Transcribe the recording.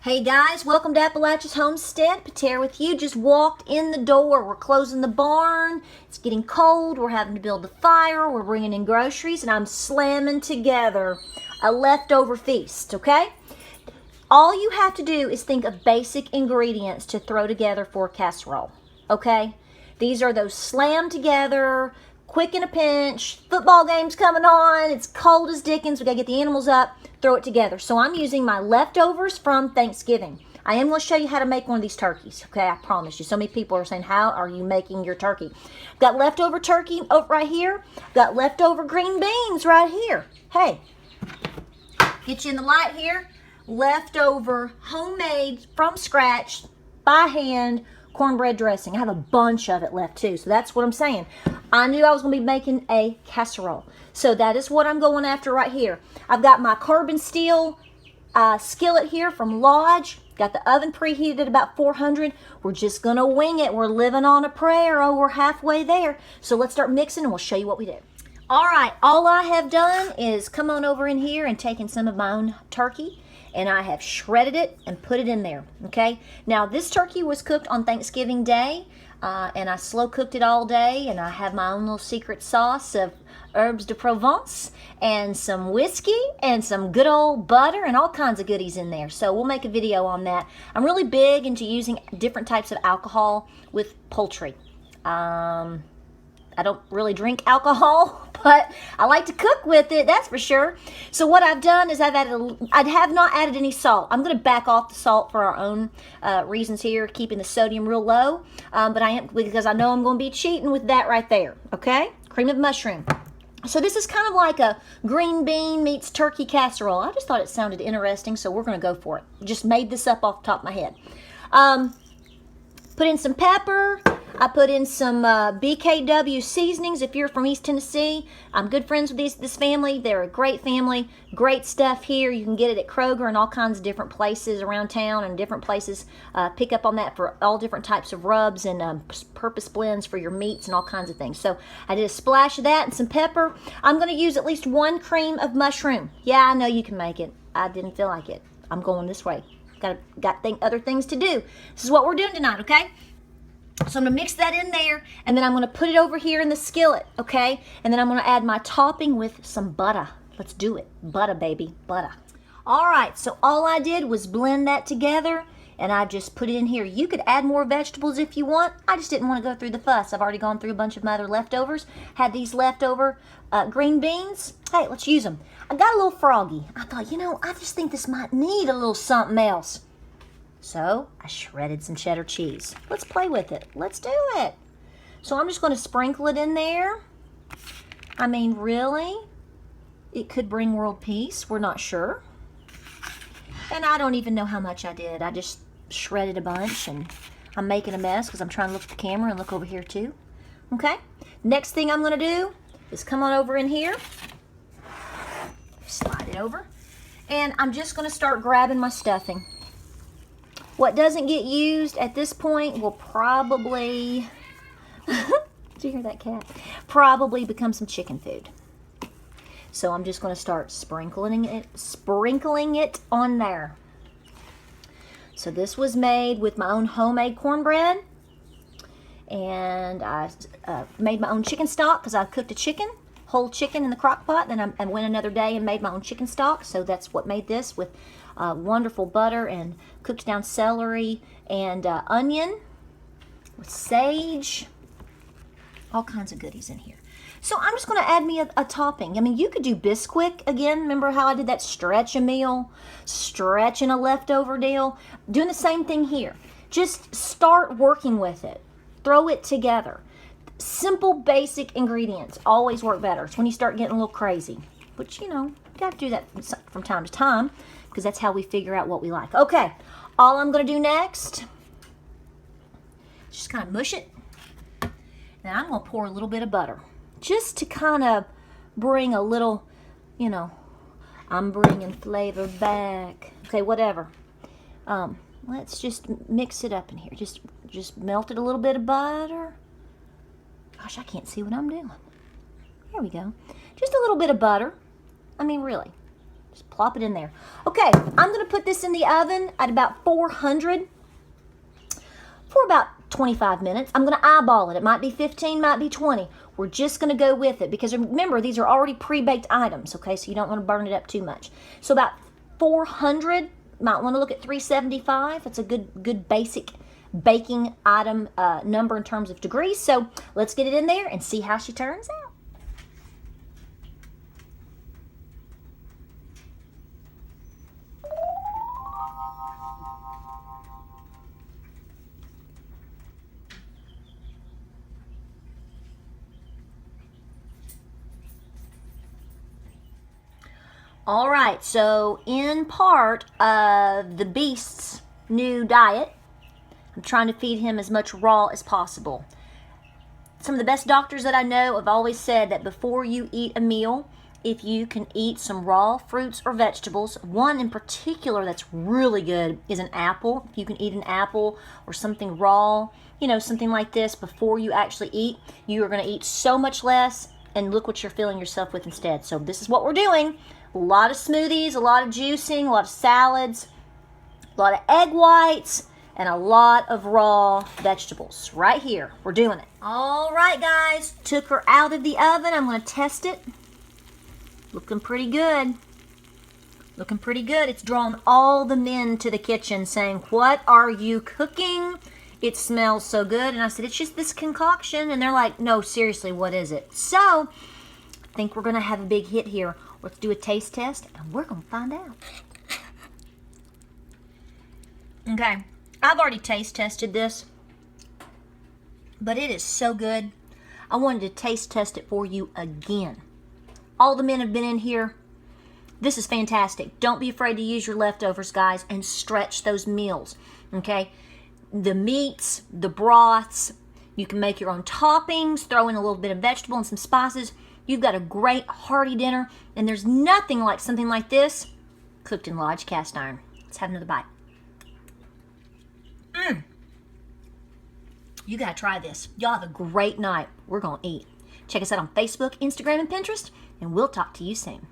Hey guys, welcome to Appalachia's Homestead. Pater with you. Just walked in the door. We're closing the barn. It's getting cold. We're having to build a fire. We're bringing in groceries, and I'm slamming together a leftover feast, okay? All you have to do is think of basic ingredients to throw together for a casserole, okay? These are those slammed together, quick in a pinch, football game's coming on, it's cold as dickens, we gotta get the animals up, throw it together. So I'm using my leftovers from Thanksgiving. I am going to show you how to make one of these turkeys, okay? I promise you. So many people are saying, how are you making your turkey? Got leftover turkey over right here. Got leftover green beans right here. Hey, get you in the light here. Leftover, homemade, from scratch, by hand, cornbread dressing. I have a bunch of it left too, so that's what I'm saying. I knew I was going to be making a casserole, so that is what I'm going after right here. I've got my carbon steel skillet here from Lodge. Got the oven preheated at about 400. We're just going to wing it. We're living on a prayer. Oh, we're halfway there. So let's start mixing and we'll show you what we do. All right, all I have done is come on over in here and taken some of my own turkey, and I have shredded it and put it in there, okay? Now, this turkey was cooked on Thanksgiving Day, and I slow cooked it all day, and I have my own little secret sauce of herbs de Provence and some whiskey and some good old butter and all kinds of goodies in there. So we'll make a video on that. I'm really big into using different types of alcohol with poultry. I don't really drink alcohol, but I like to cook with it, that's for sure. So what I've done is I have not added any salt. I'm going to back off the salt for our own reasons here, keeping the sodium real low. But I am, because I know I'm going to be cheating with that right there, okay? Cream of mushroom. So this is kind of like a green bean meets turkey casserole. I just thought it sounded interesting, so we're going to go for it. Just made this up off the top of my head. Put in some pepper. I put in some BKW seasonings. If you're from East Tennessee, I'm good friends with this family. They're a great family. Great stuff here. You can get it at Kroger and all kinds of different places around town and different places. Pick up on that for all different types of rubs and purpose blends for your meats and all kinds of things. So I did a splash of that and some pepper. I'm going to use at least 1 cream of mushroom. Yeah, I know you can make it. I didn't feel like it. I'm going this way. Got other things to do. This is what we're doing tonight, okay? So I'm going to mix that in there, and then I'm going to put it over here in the skillet, okay? And then I'm going to add my topping with some butter. Let's do it. Butter, baby. Butter. All right, so all I did was blend that together, and I just put it in here. You could add more vegetables if you want. I just didn't want to go through the fuss. I've already gone through a bunch of my other leftovers. Had these leftover green beans. Hey, let's use them. I got a little froggy. I thought, I just think this might need a little something else. So I shredded some cheddar cheese. Let's play with it. Let's do it. So I'm just going to sprinkle it in there. I mean, really? It could bring world peace. We're not sure. And I don't even know how much I did. I just shredded a bunch, and I'm making a mess because I'm trying to look at the camera and look over here too. Okay? Next thing I'm going to do is come on over in here. Slide it over. And I'm just going to start grabbing my stuffing. What doesn't get used at this point will probably, did you hear that cat? Probably become some chicken food. So I'm just going to start sprinkling it on there. So this was made with my own homemade cornbread. And I made my own chicken stock because I cooked a chicken, whole chicken in the crock pot. Then I went another day and made my own chicken stock. So that's what made this, with wonderful butter and cooked down celery and onion with sage. All kinds of goodies in here. So I'm just going to add me a topping. I mean, you could do Bisquick again. Remember how I did that stretch a meal, stretching a leftover deal? Doing the same thing here. Just start working with it. Throw it together. Simple, basic ingredients always work better. It's when you start getting a little crazy. Which, you got to do that from time to time, because that's how we figure out what we like. Okay, all I'm going to do next, just kind of mush it. And I'm going to pour a little bit of butter, just to kind of bring a little, I'm bringing flavor back. Okay, whatever. Let's just mix it up in here. Just melted a little bit of butter. Gosh, I can't see what I'm doing. There we go. Just a little bit of butter. I mean, really. Just plop it in there. Okay, I'm going to put this in the oven at about 400 for about 25 minutes. I'm going to eyeball it. It might be 15, might be 20. We're just going to go with it because remember, these are already pre-baked items, okay? So you don't want to burn it up too much. So about 400, might want to look at 375. That's a good basic baking item number in terms of degrees. So let's get it in there and see how she turns out. All right, so in part of the beast's new diet, I'm trying to feed him as much raw as possible. Some of the best doctors that I know have always said that before you eat a meal, if you can eat some raw fruits or vegetables, one in particular that's really good is an apple. If you can eat an apple or something raw, you know, something like this before you actually eat, you are going to eat so much less, and look what you're filling yourself with instead. So this is what we're doing. A lot of smoothies, a lot of juicing, a lot of salads, a lot of egg whites, and a lot of raw vegetables. Right here, we're doing it. All right, guys, took her out of the oven. I'm going to test it. Looking pretty good. Looking pretty good. It's drawn all the men to the kitchen saying, "What are you cooking? It smells so good." And I said, "It's just this concoction." And they're like, "No, seriously, what is it?" So I think we're going to have a big hit here. Let's do a taste test, and we're going to find out. Okay, I've already taste tested this, but it is so good. I wanted to taste test it for you again. All the men have been in here. This is fantastic. Don't be afraid to use your leftovers, guys, and stretch those meals, okay? The meats, the broths, you can make your own toppings, throw in a little bit of vegetable and some spices. You've got a great hearty dinner, and there's nothing like something like this cooked in large cast iron. Let's have another bite. You gotta try this. Y'all have a great night. We're gonna eat. Check us out on Facebook, Instagram, and Pinterest, and we'll talk to you soon.